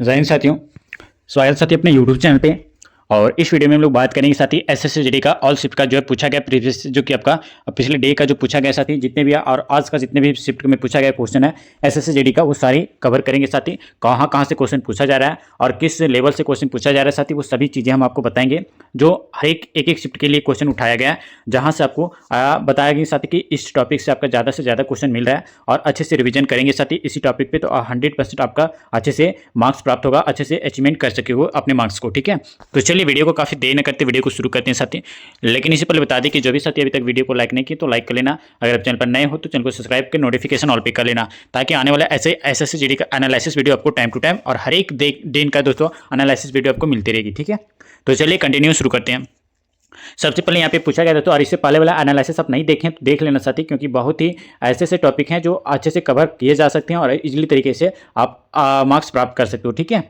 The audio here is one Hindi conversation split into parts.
जय हिंद साथियों, स्वागत साथी अपने यूट्यूब चैनल पे। और इस वीडियो में हम लोग बात करेंगे साथी एसएससी जीडी का ऑल शिफ्ट का जो है पूछा गया प्रीवियस जो कि आपका पिछले डे का जो पूछा गया साथी जितने भी और आज का जितने भी शिफ्ट में पूछा गया क्वेश्चन है एसएससी जीडी का वो सारी कवर करेंगे साथी। कहाँ कहाँ से क्वेश्चन पूछा जा रहा है और किस लेवल से क्वेश्चन पूछा जा रहा है साथी, वो सभी चीज़ें हम आपको बताएंगे जो हर एक शिफ्ट के लिए क्वेश्चन उठाया गया है, जहाँ से आपको बताया गया साथी कि इस टॉपिक से आपका ज़्यादा से ज़्यादा क्वेश्चन मिल रहा है और अच्छे से रिविजन करेंगे साथी इसी टॉपिक पे तो 100% आपका अच्छे से मार्क्स प्राप्त होगा, अच्छे से अचीवमेंट कर सके हो अपने मार्क्स को। ठीक है, तो चलिए वीडियो को काफ़ी देर न करते वीडियो को शुरू करते हैं साथी। लेकिन इससे पहले बता दें कि जो भी साथी अभी तक वीडियो को लाइक नहीं किया तो लाइक कर लेना, अगर आप चैनल पर नए हो तो चैनल को सब्सक्राइब कर नोटिफिकेशन ऑल पे कर लेना, ताकि आने वाला ऐसे एसएससी जीडी का एनालिसिस वीडियो आपको टाइम टू टाइम और हर एक दिन का दोस्तों एनालिसिस वीडियो आपको मिलती रहेगी। ठीक है, तो चलिए कंटिन्यू शुरू करते हैं। सबसे पहले यहाँ पे पूछा गया था तो और इससे पहले वाला एनालिसिस आप नहीं देखें तो देख लेना साथी, क्योंकि बहुत ही ऐसे ऐसे टॉपिक हैं जो अच्छे से कवर किए जा सकते हैं और इजीली तरीके से आप मार्क्स प्राप्त कर सकते हो। ठीक है,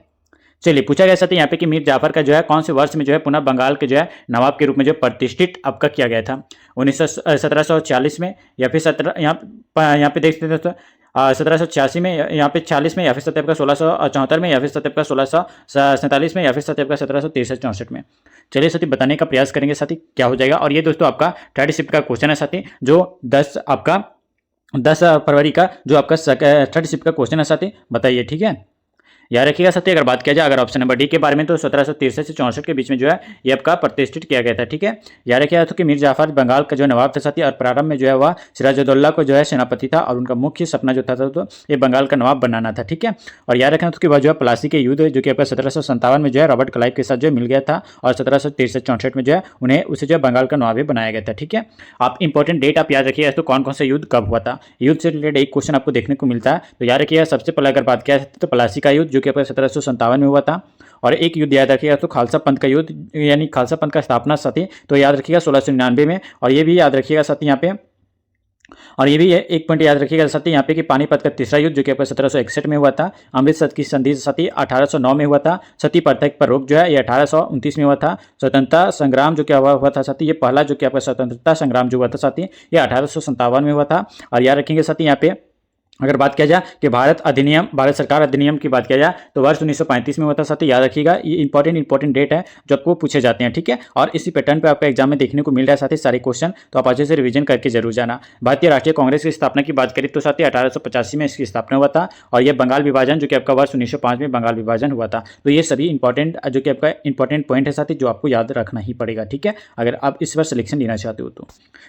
चलिए पूछा गया साथी यहाँ पे कि मीर जाफर का जो है कौन से वर्ष में जो है पुनः बंगाल के जो है नवाब के रूप में जो प्रतिष्ठित आपका किया गया था, 1740 में या फिर 17 यहाँ पे देख सकते हैं 1786 में, यहाँ पे 40 में या फिर सत्यप का 1674 में या फिर सत्यप का 1647 में या फिर सत्यप का 1763-64 में। चलिए साथी बताने का प्रयास करेंगे साथी क्या हो जाएगा। और ये दोस्तों आपका थर्ड शिफ्ट का क्वेश्चन है साथी, जो 10 फरवरी का जो आपका थर्ड शिफ्ट का क्वेश्चन है साथी, बताइए। ठीक है, याद रखिएगा साथी। अगर बात किया जाए अगर ऑप्शन नंबर डी के बारे में तो 1763 से 64 के बीच में जो है ये आपका प्रतिष्ठित किया गया था। ठीक है, याद रखिएगा तो कि मीर जाफर बंगाल का जो नवाब था साथी और प्रारंभ में जो है वह सिराजुद्दौला को जो है सेनापति था और उनका मुख्य सपना जो था तो ये बंगाल का नवाब बनाना था। ठीक है, और याद रखना तो कि वह जो है प्लासी के युद्ध जो कि आपका 1757 में जो है रॉबर्ट क्लाइव के साथ जो मिल गया था और 1763-64 में जो है उन्हें उसे जो है बंगाल का नवाब बनाया गया था। ठीक है, आप इंपॉर्टेंट डेट आप याद रखिएगा तो कौन कौन सा युद्ध कब हुआ था, युद्ध से रिलेटेड एक क्वेश्चन आपको देखने को मिलता है। तो याद रखिएगा सबसे पहले अगर बात किया तो प्लासी का युद्ध जो कि आपका 1757 में हुआ था, और एक युद्ध याद रखिएगा तो खालसा पंथ का युद्ध यानी खालसा पंथ का स्थापना साथी तो याद रखिएगा 1699 में। और ये भी याद रखिएगा साथी यहाँ पे, और ये भी एक पॉइंट याद रखिएगा साथी यहाँ पे कि पानीपत का तीसरा युद्ध जो कि आपका 1761 में हुआ था। अमृतसर की संधि साथी 1809 में हुआ था। सती प्रथा पर रोक जो है ये 1829 में हुआ था। स्वतंत्रता संग्राम जो क्या हुआ था साथी, ये पहला जो कि आपका स्वतंत्रता संग्राम जो हुआ था साथी ये 1857 में हुआ था। और याद रखेंगे साथी यहाँ पे अगर बात किया जाए कि भारत सरकार अधिनियम की बात किया जाए तो वर्ष 1935 में हुआ था साथी, याद रखिएगा ये इंपॉर्टेंट डेट है जो आपको पूछे जाते हैं। ठीक है, और इसी पैटर्न पे आपका एग्जाम में देखने को मिल रहा है साथी सारे क्वेश्चन, तो आप अच्छे से रिवीजन करके जरूर जाना। भारतीय राष्ट्रीय कांग्रेस की स्थापना की बात करें तो साथी 1885 में इसकी स्थापना हुआ था। और यह बंगाल विभाजन जो कि आपका वर्ष 1905 में बंगाल विभाजन हुआ था। तो ये सभी इंपॉर्टेंट जो कि आपका इंपॉर्टेंट पॉइंट है साथी जो आपको याद रखना ही पड़ेगा। ठीक है, अगर आप इस बार सिलेक्शन लेना चाहते हो तो।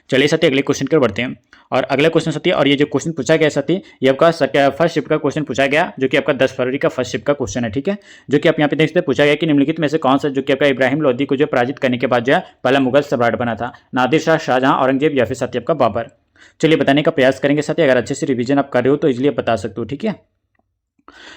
चलिए साथी अगले क्वेश्चन की ओर बढ़ते हैं। और अगला क्वेश्चन साथी, और ये जो क्वेश्चन पूछा गया साथी ये आपका फर्स्ट शिफ्ट का क्वेश्चन पूछा गया जो कि आपका 10 फरवरी का फर्स्ट शिफ्ट का क्वेश्चन है। ठीक है, जो कि आप यहाँ पे देख सकते हैं पूछा गया कि निम्नलिखित में से कौन सा जो कि आपका इब्राहिम लोदी को जो पराजित करने के बाद जो है पहला मुगल सम्राट बना था, नादिर शाह, शाहजहां, औरंगजेब या फिर साथी आपका बाबर। चलिए बताने का प्रयास करेंगे साथी, अगर अच्छे से रिवीजन आप कर रहे हो तो इजिली आप बता सकते हो। ठीक है,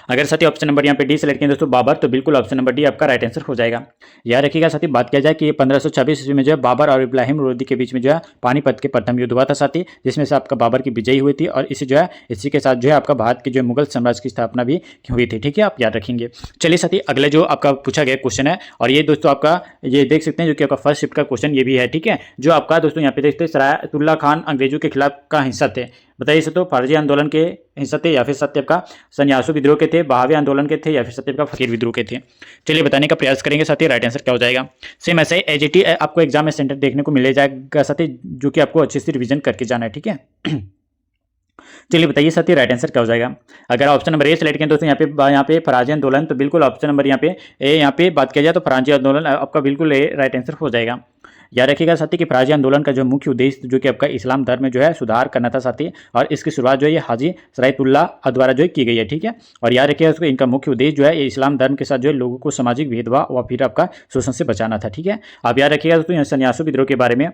अगर साथी ऑप्शन नंबर यहाँ पे डी सेलेक्ट किया दोस्तों बाबर, तो बिल्कुल ऑप्शन नंबर डी आपका राइट आंसर हो जाएगा। याद रखिएगा साथी बात किया जाए कि ये 1526 ईस्वी में जो है बाबर और इब्राहिम लोदी के बीच में जो है पानीपत के प्रथम युद्ध हुआ था साथी, जिसमें से आपका बाबर की विजयी हुई थी और इसी जो है इसी के साथ जो है आपका भारत के जो मुगल साम्राज्य की स्थापना भी हुई थी। ठीक है, आप याद रखेंगे। चलिए साथी अगले जो आपका पूछा गया क्वेश्चन है, और ये दोस्तों आपका ये देख सकते हैं जो कि आपका फर्स्ट शिफ्ट का क्वेश्चन ये भी है। ठीक है, जो आपका दोस्तों यहाँ पे देखते हैं सरायतुल्ला खान अंग्रेजों के खिलाफ का हिस्सा थे, बताइए तो फर्जी आंदोलन के हिस्सा थे या फिर सत्यप का सन्यासु विद्रोह के थे, बहावी आंदोलन के थे या फिर सत्यप का फकीर विद्रोह के थे। चलिए बताने का प्रयास करेंगे साथी राइट आंसर क्या हो जाएगा। सेम ऐसे ही एजीटी आपको एग्जाम में सेंटर देखने को मिल जाएगा साथी, जो कि आपको अच्छे से रिवीजन करके जाना है। ठीक है, चलिए बताइए साथी राइट आंसर क्या हो जाएगा। अगर ऑप्शन नंबर ए सेलेक्ट करें दोस्तों यहाँ पे फराजी आंदोलन, तो बिल्कुल ऑप्शन नंबर यहाँ पे बात किया जाए तो फराजी आंदोलन आपका बिल्कुल राइट आंसर हो जाएगा। याद रखिएगा साथी कि फराजी आंदोलन का जो मुख्य उद्देश्य जो कि आपका इस्लाम धर्म में जो है सुधार करना था साथी, और इसकी शुरुआत जो है ये हाजी सरायतुल्ला द्वारा जो है की गई है। ठीक है, और याद रखिएगा उसको इनका मुख्य उद्देश्य जो है ये इस्लाम धर्म के साथ जो है लोगों को सामाजिक भेदभाव व फिर आपका शोषण से बचाना था। ठीक है, आप याद रखिएगा दोस्तों सन्यासु विद्रोह के बारे में,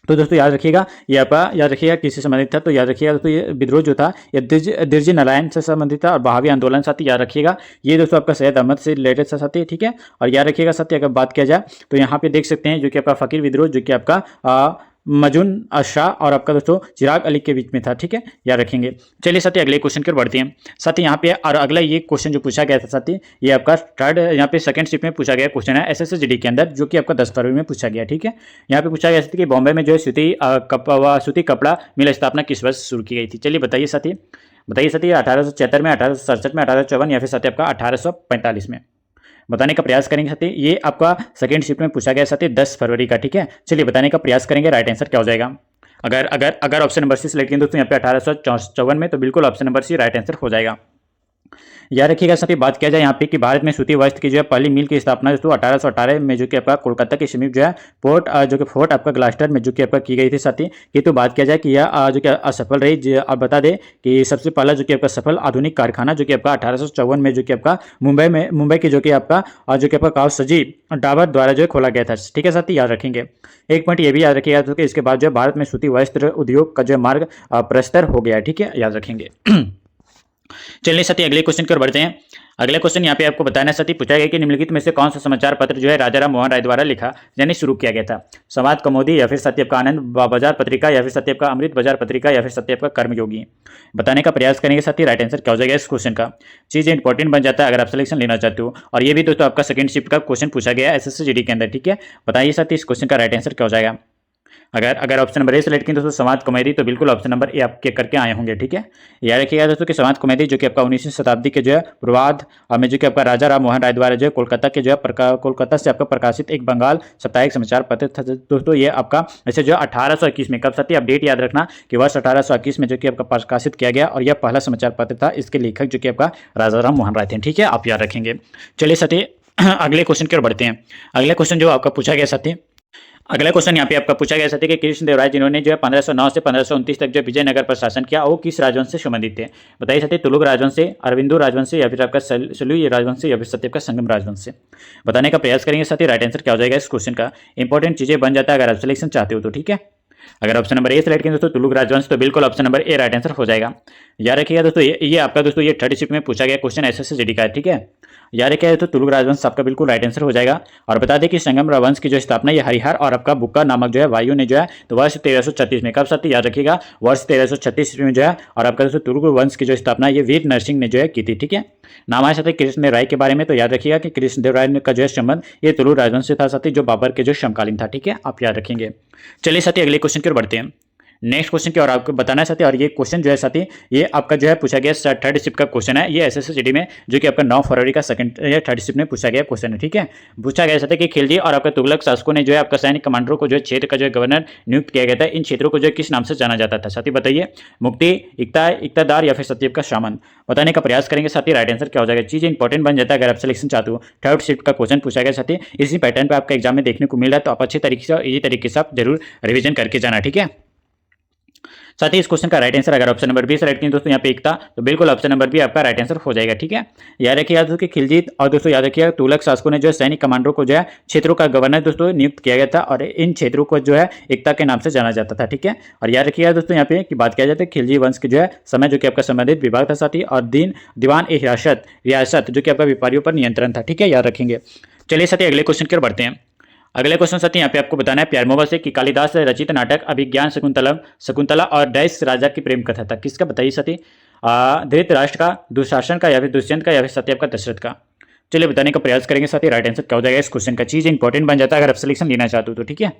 तो दोस्तों याद रखिएगा ये आपका याद रखिएगा किससे संबंधित था, तो याद रखिएगा दोस्तों ये विद्रोह जो था ये दिरजी नारायण से संबंधित था। और बहावी आंदोलन साथी याद रखिएगा ये दोस्तों आपका सैयद अहमद से रिलेटेड था साथी। ठीक है, और याद रखिएगा साथी अगर बात किया जाए तो यहाँ पे देख सकते हैं जो कि आपका फकीर विद्रोह जो कि आपका मजून शाह और आपका दोस्तों चिराग अली के बीच में था। ठीक है, याद रखेंगे। चलिए साथी अगले क्वेश्चन की ओर बढ़ते हैं साथी। यहाँ पे और अगला ये क्वेश्चन जो पूछा गया था साथी ये आपका थर्ड यहाँ पे सेकंड शिफ्ट में पूछा गया क्वेश्चन है एसएससी जीडी के अंदर, जो कि आपका 10 फरवरी में पूछा गया। ठीक है, यहाँ पे पूछा गया था कि बॉम्बे में जो है सूती कपड़ा मिल स्थापना किस वर्ष शुरू की गई थी। चलिए बताइए साथी बताइए साथी 1876 में, 1867 में, 1854 या फिर साथी आपका 1845 में। बताने का प्रयास करेंगे साथी। ये आपका सेकंड शिफ्ट में पूछा गया साथी 10 फरवरी का, ठीक है। चलिए बताने का प्रयास करेंगे, राइट आंसर क्या हो जाएगा। अगर अगर अगर ऑप्शन नंबर सी सिलेक्ट किया दोस्तों यहाँ पे 1854 में, तो बिल्कुल option number C right answer हो जाएगा। याद रखिएगा साथी, बात किया जाए यहाँ पे कि भारत में सूती वस्त्र की जो है पहली मिल की स्थापना दोस्तों 1818 में जो कि आपका कोलकाता के समीप जो है फोर्ट आपका ग्लास्टर में जो कि आपका की गई थी साथी। ये तो बात किया जाए कि यह जो कि असफल रही। आप बता दें कि सबसे पहला जो कि आपका सफल आधुनिक कारखाना जो कि आपका 1854 में जो कि आपका मुंबई की जो कि आपका काव सजी डाबर द्वारा जो है खोला गया था, ठीक है साथी, याद रखेंगे। एक पॉइंट ये भी याद रखिएगा तो कि इसके बाद जो है भारत में सूती वस्त्र उद्योग का जो मार्ग प्रस्तर हो गया, ठीक है, याद रखेंगे। चलिए साथी अगले क्वेश्चन की ओर बढ़ते हैं। अगला क्वेश्चन यहाँ पे आपको बताना साथी पूछा गया कि निम्नलिखित में से कौन सा समाचार पत्र जो है राजा राम मोहन राय द्वारा लिखा यानी शुरू किया गया था। संवाद कौमुदी या फिर साथी आपका आनंद बाजार पत्रिका या फिर साथी आपका अमृत बाजार पत्रिका या फिर साथी आपका कर्मयोगी। बताने का प्रयास करेंगे साथी, राइट आंसर क्या हो जाएगा इस क्वेश्चन का। चीज इंपॉर्टेंट बन जाता है अगर आप सिलेक्शन लेना चाहते हो, और ये भी दोस्तों आपका सेकंड शिफ्ट का क्वेश्चन पूछा गया एसएससी जीडी के अंदर, ठीक है। बताइए साथी इस क्वेश्चन का राइट आंसर क्या हो जाएगा। अगर ऑप्शन नंबर ए सेलेक्ट किए दोस्तों समाज कॉमेडी, तो बिल्कुल ऑप्शन नंबर ए आपके करके आए होंगे, ठीक है। याद रखिएगा दोस्तों कि समाज कॉमेडी जो कि आपका 19वीं शताब्दी के जो है पूर्वार्ध में जो कि आपका राजा राम मोहन राय द्वारा जो है कोलकाता से आपका प्रकाशित एक बंगाल साप्ताहिक समाचार पत्र था दोस्तों। ये आपका ऐसे जो 1821 में, कब साथी अपडेट याद रखना कि वर्ष 1821 में जो कि आपका प्रकाशित किया गया, और यह पहला समाचार पत्र था। इसके लेखक जो कि आपका राजा राम मोहन राय थे, ठीक है, आप याद रखेंगे। चलिए साथी अगले क्वेश्चन की ओर बढ़ते हैं। अगला क्वेश्चन जो आपका पूछा गया साथी, अगला क्वेश्चन यहाँ पे आपका पूछा गया साथी कि कृष्णदेवराय जिन्होंने जो है 1509 से 1529 तक जो विजयनगर पर शासन किया, वो किस राजवंश से संबंधित थे। बताइए साथी, तुलुक राजवंश से, अरविंदो राजवंश से, या फिर आपका सलुई राजवंश से, या फिर साथी आपका संगम राजवंश से। बताने का प्रयास करेंगे साथी, राइट आंसर क्या हो जाएगा इस क्वेश्चन का। इंपॉर्टेंट चीजें बन जाता है अगर आप सिलेक्शन चाहते हो तो, ठीक है। अगर ऑप्शन नंबर ए सेलेक्ट करें दोस्तों तुलुक राजवंश, तो बिल्कुल option number A right answer हो जाएगा। याद रखिएगा दोस्तों ये आपका दोस्तों ये थर्ड शिफ्ट में पूछा गया क्वेश्चन एसएससी जीडी का है, ठीक है। याद रखिएगा तो तुलुक राजवंश आपका बिल्कुल राइट आंसर हो जाएगा। और बता दें कि संगम राजवंश की जो स्थापना ये हरिहर और आपका बुक्का नामक जो है वायु ने जो है तो वर्ष 1336 में, कब साथी याद रखिएगा, वर्ष 1336 में जो है। और आपका दोस्तों तुलुक वंश की जो स्थापना ये वीर नरसिंह ने जो है की थी, ठीक है। नाम आया साथी कृष्णदेव राय के बारे में, तो याद रखिएगा कि कृष्णदेव राय का जो है संबंध ये तुलुक राजवंश से था साथी, जो बाबर के जो समकालीन था, ठीक है, आप याद रखेंगे। चलिए साथी अगले क्वेश्चन की ओर बढ़ते हैं। नेक्स्ट क्वेश्चन की और आपको बताना है साथी, और ये क्वेश्चन जो है साथी ये आपका जो है पूछा गया थर्ड शिफ्ट का क्वेश्चन है। ये एसएससी जीडी में जो कि आपका 9 फरवरी का थर्ड शिफ्ट में पूछा गया क्वेश्चन है, ठीक है। पूछा गया साथी कि खिलजी और आपका तुगलक शासकों ने जो है आपका सैनिक कमांडरों को जो है क्षेत्र का जो है गवर्नर नियुक्त किया गया था। इन क्षेत्रों को जो है किस नाम से जाना जाता था साथी, बताइए। मुक्ति, इक्तादार, या फिर साथी आपका सामंत। बताने का प्रयास करेंगे साथी, राइट आंसर क्या हो जाएगा। चीज इंपॉर्टेंट बन जाता है अगर आप सिलेक्शन चाहते हो। थर्ड शिफ्ट का क्वेश्चन पूछा गया साथी, इसी पैटर्न पर आपका एग्जाम में देखने को मिल रहा है, तो आप अच्छे तरीके से इसी तरीके से आप जरूर रिविजन करके जाना, ठीक है। साथ ही इस क्वेश्चन का राइट आंसर अगर ऑप्शन नंबर बी सेलेक्ट करें दोस्तों यहाँ पे एकता, तो बिल्कुल ऑप्शन नंबर बी आपका राइट आंसर हो जाएगा, ठीक है। याद रखिएगा दोस्तों कि खिलजी और दोस्तों याद रखिएगा तुगलक शासकों ने जो है सैनिक कमांडरों को जो है क्षेत्रों का गवर्नर दोस्तों नियुक्त किया गया था, और इन क्षेत्रों को जो है एकता के नाम से जाना जाता था, ठीक है। और याद रखिएगा दोस्तों यहाँ पे की बात किया जाता है खिलजी वंश के जो है समय जो कि आपका संबंधित विभाग था साथी, और दीवान ए रियासत जो कि आपका व्यापारियों पर नियंत्रण था, ठीक है, याद रखेंगे। चलिए साथी अगले क्वेश्चन की ओर बढ़ते हैं। अगले क्वेश्चन साथी यहाँ पे आपको बताना है प्यार मोहब्बत से कि कालिदास रचित नाटक अभिज्ञान शकुंतला और डैश राजा की प्रेम कथा था, किसका, बताइए साथी। धृतराष्ट्र का, दुशासन का, या फिर दुष्यंत का, या फिर साथी आपका दशरथ का। चलिए बताने का प्रयास करेंगे साथी, राइट आंसर क्या हो जाएगा इस क्वेश्चन का। चीज इंपॉर्टेंट बन जाता है अगर आप सिलेक्शन लेना चाहते हो तो, ठीक है।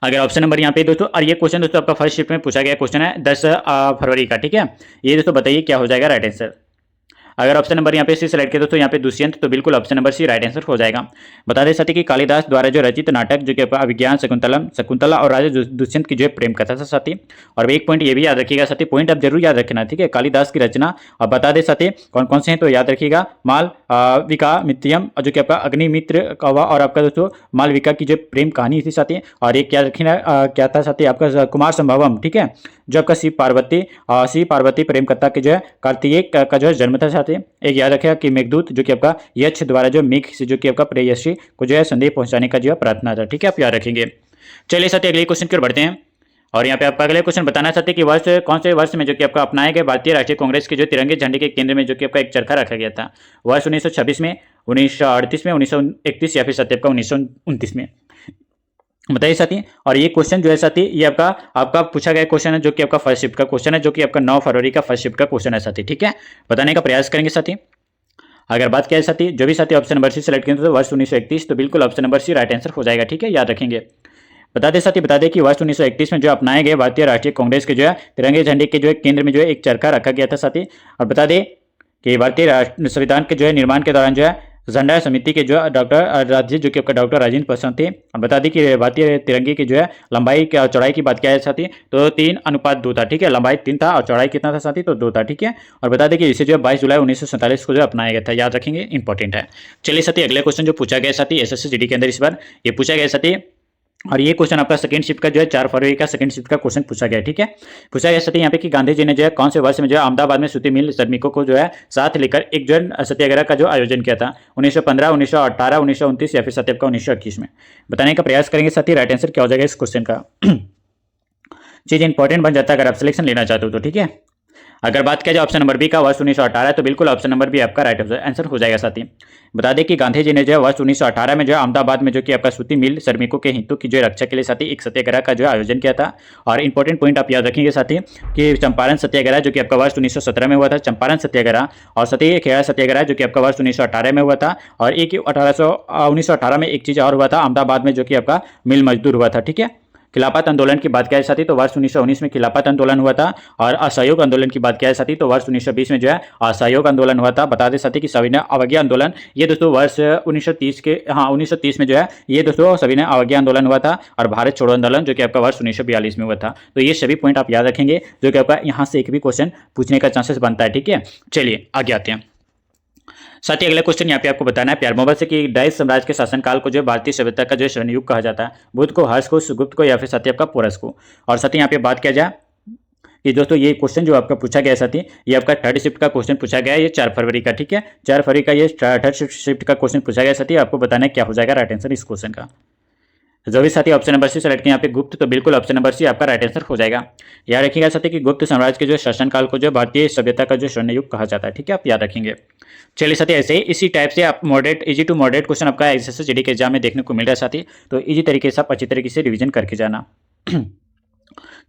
अगर ऑप्शन नंबर यहाँ पे दोस्तों, और ये क्वेश्चन दोस्तों आपका फर्स्ट शिफ्ट में पूछा गया क्वेश्चन है 10 फरवरी का, ठीक है। ये दोस्तों बताइए क्या हो जाएगा राइट आंसर। अगर ऑप्शन नंबर यहाँ पे सी सेलेक्ट किया दोस्तों यहाँ पे दुष्यंत, तो बिल्कुल option number C right answer हो जाएगा। बता दें साथी कि कालिदास द्वारा जो रचित नाटक जो कि अभिज्ञान शकुंतला और राजा दुष्यंत की जो प्रेम कथा था साथी। और एक पॉइंट ये भी याद रखिएगा साथी, पॉइंट आप जरूर याद रखना, ठीक है। कालिदास की रचना और बता दें साथी कौन कौन से हैं, तो याद रखिएगा मालविका मित्रम जो कि आपका अग्निमित्र कौवा, और आपका दोस्तों मालविका की जो प्रेम कहानी थी साथी। और एक क्या रखना क्या था साथी आपका कुमार संभवम, ठीक है, जो आपका शिव पार्वती प्रेम कथा के जो है कार्तिकेय का जो है जन्म था साथी। एक याद रखेगा कि मेघदूत जो कि आपका यक्ष द्वारा जो मेघ से जो कि आपका प्रेयसी को जो है संदेश पहुंचाने का जो है प्रार्थना था, ठीक है, आप याद रखेंगे। चलिए साथी अगले क्वेश्चन की ओर बढ़ते हैं। और यहाँ पे आपका अगले क्वेश्चन बताना चाहते हैं कि वर्ष कौन से वर्ष में जो कि आपका अपनाए गए भारतीय राष्ट्रीय कांग्रेस के जो तिरंगे झंडे के केंद्र में जो कि आपका एक चरखा रखा गया था। वर्ष 1926 में, 1938 में, 1931 या फिर साथी आपका 1929 में। बताइए साथी। और ये क्वेश्चन जो है साथी ये आपका पूछा गया क्वेश्चन है, जो कि आपका फर्स्ट शिफ्ट का क्वेश्चन है, जो कि आपका 9 फरवरी का फर्स्ट शिफ्ट का क्वेश्चन है साथी, ठीक है। बताने का प्रयास करेंगे साथी। अगर बात किया साथी, जो भी साथी ऑप्शन नंबर सी सेलेक्ट करेंगे तो वर्ष 1931, तो बिल्कुल option number C right answer हो जाएगा, ठीक है, याद रखेंगे। बता दें साथी, बता दें कि वर्ष 1931 में जो अपनाए गए भारतीय राष्ट्रीय कांग्रेस के जो है तिरंगे झंडे के जो है केंद्र में जो है एक चरखा रखा गया था साथी। और बता दें कि भारतीय संविधान के जो है निर्माण के दौरान जो है झंडा समिति के जो डॉक्टर राजेश जो कि आपका डॉक्टर राजेंद्र प्रसाद थे। और बता दें कि भारतीय तिरंगे की जो है लंबाई और चौड़ाई की बात किया है साथी तो 3:2 था, ठीक है। लंबाई 3 था और चौड़ाई कितना था साथी, तो 2 था, ठीक है। और बता दें कि इसे जो है 22 जुलाई 1947 को जो अपनाया गया था, याद रखेंगे, इंपॉर्टेंट है। चलिए साथी अगले क्वेश्चन जो पूछा गया साथी एसएससी जीडी के अंदर इस बार ये पूछा गया साथी, और ये क्वेश्चन आपका सेकंड शिफ्ट का जो है 4 फरवरी का सेकंड शिफ्ट का क्वेश्चन पूछा गया, ठीक है। पूछा गया साथी यहाँ पे कि गांधी जी ने जो है कौन से वर्ष में जो है अहमदाबाद में सूती मिल श्रमिकों को जो है साथ लेकर एक जो है सत्याग्रह का जो आयोजन किया था, 1915, 1918, 1929 या फिर साथी आपका 1921 में। बताने का प्रयास करेंगे साथी, राइट आंसर क्या हो जाएगा इस क्वेश्चन का। चीज इंपॉर्टेंट बन जाता है अगर आप सिलेक्शन लेना चाहते हो तो, ठीक है। अगर बात किया जाए ऑप्शन नंबर बी का वर्ष 1918 तो बिल्कुल ऑप्शन नंबर बी आपका राइट आंसर हो जाएगा साथी। बता दें कि गांधी जी ने जो है वर्ष 1918 में जो है अहमदाबाद में जो कि आपका सूती मिल श्रमिकों के हितों की जो रक्षा के लिए साथी एक सत्याग्रह का जो है आयोजन किया था। और इंपॉर्टेंट पॉइंट आप याद रखेंगे साथी कि चंपारण सत्याग्रह जो कि आपका वर्ष 1917 में हुआ था, चंपारण सत्याग्रह, और साथी खेड़ा सत्याग्रह जो कि आपका वर्ष 1918 में हुआ था। और एक 1918 में एक चीज और हुआ था अहमदाबाद में जो कि आपका मिल मजदूर हुआ था, ठीक है। खिलाफत आंदोलन की बात किया साथी तो वर्ष 1919 में खिलाफत आंदोलन हुआ था। और असहयोग आंदोलन की बात किया साथी तो वर्ष 1920 में जो है असहयोग आंदोलन हुआ था। बता दें साथी कि सविनय अवज्ञा आंदोलन ये दोस्तों वर्ष 1930 में जो है ये दोस्तों सविनय अवज्ञा आंदोलन हुआ था। और भारत छोड़ो आंदोलन जो कि आपका वर्ष 1942 में हुआ था। तो ये सभी पॉइंट आप याद रखेंगे जो कि आपका यहाँ से एक भी क्वेश्चन पूछने का चांसेस बनता है, ठीक है। चलिए आगे आते हैं साथ ही अगला क्वेश्चन यहाँ पे आपको बताना है प्यार मोहब्बत से कि डाइस साम्राज्य के शासनकाल को जो भारतीय सभ्यता का जो स्वर्ण युग कहा जाता है, बुद्ध को, हर्ष को, सुगुप्त को या फिर साथी आपका पोरस को। और साथ ही यहाँ पे बात किया जाए कि दोस्तों ये क्वेश्चन जो आपका पूछा गया साथी ये आपका थर्ड शिफ्ट का क्वेश्चन पूछा गया है, ये 4 फरवरी का, ठीक है। 4 फरवरी का ये थर्ड शिफ्ट का क्वेश्चन पूछा गया साथी, आपको बताना है क्या हो जाएगा राइट आंसर इस क्वेश्चन का। जो भी साथी ऑप्शन नंबर सी सेलेक्ट किया यहाँ पे गुप्त तो बिल्कुल ऑप्शन नंबर सी आपका राइट आंसर हो जाएगा। याद रखिएगा साथी कि गुप्त साम्राज्य के जो शासनकाल को जो भारतीय सभ्यता का जो स्वर्ण युग कहा जाता है, ठीक है, आप याद रखेंगे। चलिए साथी ऐसे ही इसी टाइप से आप moderate easy to moderate question आपका एसएससी जीडी के एग्जाम में देखने को मिल रहा है साथी, तो इजी तरीके से आप अच्छी तरीके से रिवीजन करके जाना।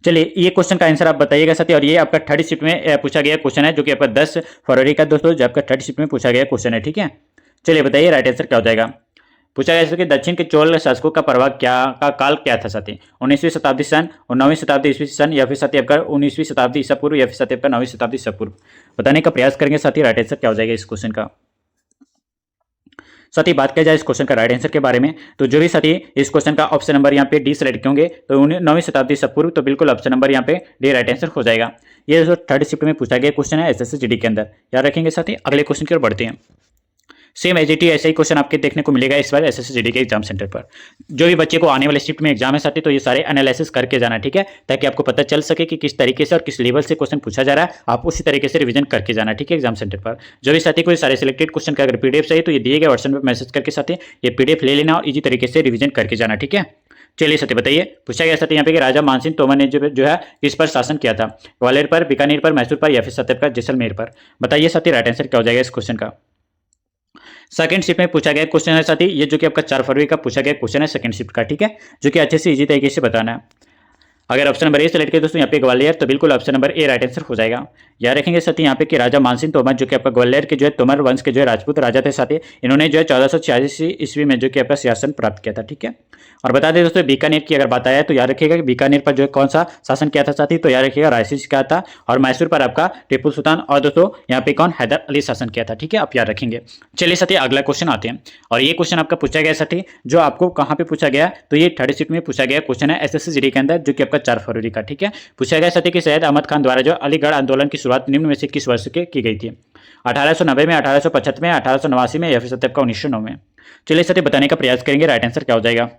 चलिए ये क्वेश्चन का आंसर आप बताइएगा साथी, और ये आपका थर्ड शिफ्ट में पूछा गया क्वेश्चन है जो कि आपका 10 फरवरी का दोस्तों जो आपका थर्ड शिफ्ट में पूछा गया क्वेश्चन है, ठीक है। चलिए बताइए राइट आंसर क्या हो जाएगा। पूछा गया कि दक्षिण के चोल शासकों का प्रभाव का काल क्या था साथी, 19वीं शताब्दी सन और 9वीं शताब्दी ईस्वी सन या फिर साथी आपका 19वीं शताब्दी ईसा पूर्व या फिर साथी आपका 9वीं शताब्दी ईसा पूर्व। बताने का प्रयास करेंगे साथी राइट आंसर क्या हो जाएगा इस क्वेश्चन का। साथी बात किया जाए इस क्वेश्चन का राइट आंसर के बारे में तो जो भी साथी इस क्वेश्चन का ऑप्शन नंबर यहाँ पे डी सेलेक्ट होंगे तो 9वीं शताब्दी ईसा पूर्व, तो बिल्कुल ऑप्शन नंबर यहाँ पे डी राइट आंसर हो जाएगा। ये जो थर्ड शिफ्ट में पूछा गया क्वेश्चन है एसएससी जीडी के अंदर, याद रखेंगे साथी। अगले क्वेश्चन की ओर बढ़ते हैं। सेम एज इट इज ऐसा ही क्वेश्चन आपके देखने को मिलेगा इस बार एसएससी जीडी के एग्जाम सेंटर पर। जो भी बच्चे को आने वाले शिफ्ट में एग्जाम है साथी तो ये सारे एनालिसिस करके जाना, ठीक है, ताकि आपको पता चल सके कि किस तरीके से और किस लेवल से क्वेश्चन पूछा जा रहा है, आप उसी तरीके से रिवीजन करके जाना, ठीक है, एग्जाम सेंटर पर। जो भी साथी कोई सारे सिलेक्टेड क्वेश्चन का अगर पीडीएफ चाहिए तो ये दिए गए व्हाट्सएप पर मैसेज करके साथी ये पीडीएफ ले लेना और इजी तरीके से रिवीजन करके जाना, ठीक है। चलिए साथी बताइए, पूछा गया साथी यहाँ पे कि राजा मानसिंह तोमर ने जो है किस पर शासन किया था, ग्वालियर पर, बीकानेर पर, मैसूर पर या फिर साथी आपका जैसलमेर पर। बताइए साथी राइट आंसर क्या हो जाएगा इस क्वेश्चन का। सेकंड शिफ्ट में पूछा गया क्वेश्चन है साथी, ये जो कि आपका 4 फरवरी का पूछा गया क्वेश्चन है सेकंड शिफ्ट का, ठीक है, जो कि अच्छे से इजी तरीके से बताना है। अगर ऑप्शन नंबर ए सेलेक्ट किया दोस्तों यहाँ पे ग्वालियर तो बिल्कुल option number A right answer हो जाएगा। याद रखेंगे साथी यहाँ पे कि राजा मानसिंह तोमर जो कि आपका ग्वालियर के जो है तोमर वंश के जो है राजपूत राजा थे साथी, इन्होंने जो है 1486 ईस्वी में जो कि आपका शासन प्राप्त किया था, ठीक है। और बता दें दोस्तों बीकानेर की अगर बात आया तो याद रखिएगा कि बीकानेर पर जो है कौन सा शासन किया था साथी, तो याद रखिएगा रायसीस का था। और मैसूर पर आपका टिप्पू सुल्तान और दोस्तों यहाँ पे कौन हैदर अली शासन किया था, ठीक है, आप याद रखेंगे। चलिए साथी अगला क्वेश्चन आते हैं, और ये क्वेश्चन आपका पूछा गया साथी जो आपको कहाँ पे पूछा गया तो ये थर्ड शिफ्ट में पूछा गया क्वेश्चन है एसएससी जीडी के अंदर जो कि आपका 4 फरवरी का, ठीक है। पूछा गया साथी कि सैयद अहमद खान द्वारा जो अलीगढ़ आंदोलन की शुरुआत निम्न में से किस वर्ष के की गई थी, 1890 में, 1875 में, 1889 में या फिर साथी आपका 1909 में। चलिए साथी बताने का प्रयास करेंगे राइट आंसर क्या हो जाएगा।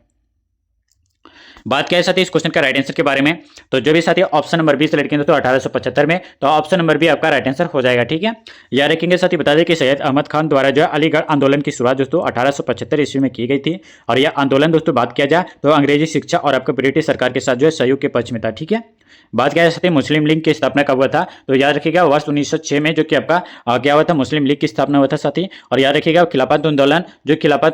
बात क्या है साथी इस क्वेश्चन का राइट आंसर के बारे में तो जो भी साथी ऑप्शन नंबर बी सेलेक्ट किया तो 1875 में, तो ऑप्शन नंबर बी आपका राइट आंसर हो जाएगा, ठीक है। याद रखेंगे साथी बता दें कि सैयद अहमद खान द्वारा जो है अलीगढ़ आंदोलन की शुरुआत दोस्तों 1875 ईस्वी में की गई थी। और यह आंदोलन दोस्तों बात किया जाए तो अंग्रेजी शिक्षा और आपका ब्रिटिश सरकार के साथ जो है सहयोग के पक्ष में था, ठीक है। बात क्या है साथी मुस्लिम लीग की स्थापना कब हुआ था तो याद रखिएगा वर्ष 1906 में जो कि आपका क्या हुआ था मुस्लिम लीग की स्थापना हुआ था साथी। और याद रखिएगा खिलाफत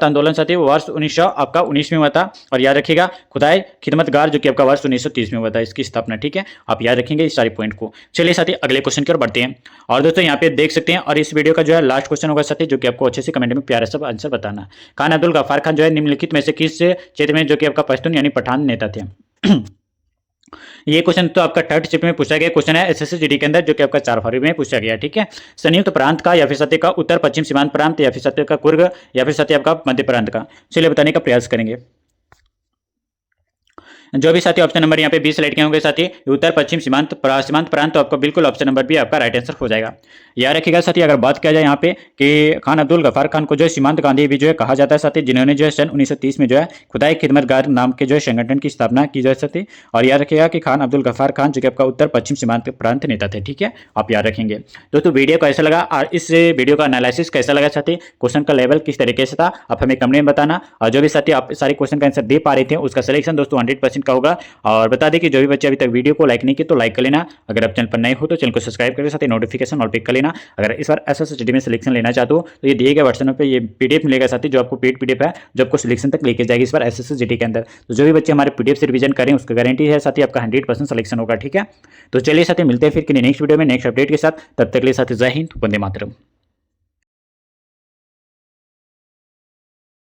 आंदोलन साथी वर्ष 1919 में हुआ था। और याद रखिएगा खुदाई खिदमतगार जो कि आपका वर्ष 1930 में हुआ था इसकी स्थापना। ठीक है, आप याद रखेंगे इस सारे पॉइंट को। चलिए साथी अगले क्वेश्चन की ओर बढ़ते हैं। और दोस्तों यहाँ पे देख सकते हैं, और इस वीडियो का जो है लास्ट क्वेश्चन होगा साथी, जो कि आपको अच्छे से कमेंट में प्यारा सा आंसर बताना। खान अब्दुल गफ्फार खान जो है निम्नलिखित में से किस क्षेत्र में जो कि आपका पश्तून यानी पठान नेता थे। ये क्वेश्चन तो आपका थर्ड शिफ्ट में पूछा गया क्वेश्चन है एसएससी जीडी के अंदर, जो कि आपका 4 फरवरी में पूछा गया। ठीक है, संयुक्त प्रांत का या फिर सत्य का उत्तर पश्चिम सीमांत प्रांत या फिर सत्य का कुर्ग या फिर सत्य आपका मध्य प्रांत का। चलिए बताने का प्रयास करेंगे। जो भी साथी ऑप्शन नंबर यहाँ पे 20 सेलेक्ट किए होंगे साथी उत्तर पश्चिम सीमांत प्रांत, तो आपका बिल्कुल ऑप्शन नंबर भी आपका राइट आंसर हो जाएगा। याद रखिएगा साथी, अगर बात किया जाए यहाँ पे कि खान अब्दुल गफ्फार खान को जो है सीमांत गांधी भी जो है कहा जाता है साथी, जिन्होंने जो है सन 1930 में जो है खुदाई खिदमतगार नाम के जो है संगठन की स्थापना की जो है साथी। और याद रखिएगा कि खान अब्दुल गफ्फार खान जो कि आपका उत्तर पश्चिम सीमांत प्रांत नेता थे। ठीक है, आप याद रखेंगे। दोस्तों वीडियो कैसा लगा और इस वीडियो का एनालिसिस कैसा लगा साथी, क्वेश्चन का लेवल किस तरीके से था, आप हमें कमेंट में बताना। और जो भी साथी आप सारे क्वेश्चन का आंसर दे पा रहे थे उसका सिलेक्शन दोस्तों 100% का होगा। और बता दें कि जो भी बच्चे अभी तक वीडियो को लाइक नहीं किए तो लाइक कर लेना। अगर आप चैनल पर नए हो तो चैनल को सब्सक्राइब करके साथ ही नोटिफिकेशन ऑल पिक कर लेना। अगर इस बार एसएससी में सिलेक्शन लेना चाहते हो तो ये दिए गए व्हाट्सएप पे ये पीडीएफ मिलेगा साथी, जो आपको पेड पीडीएफ है, जो आपको सिलेक्शन तक लेके जाएगी इस बार एसएससी के अंदर। तो जो भी बच्चे हमारे पीडीएफ से रिवीजन करें उसका गारंटी है साथी आपका 100% सिलेक्शन होगा। ठीक है, तो चलिए साथी मिलते हैं फिर नेक्स्ट वीडियो में नेक्स्ट अपडेट के साथ। तब तक के लिए साथी जय हिंद, वंदे मातरम।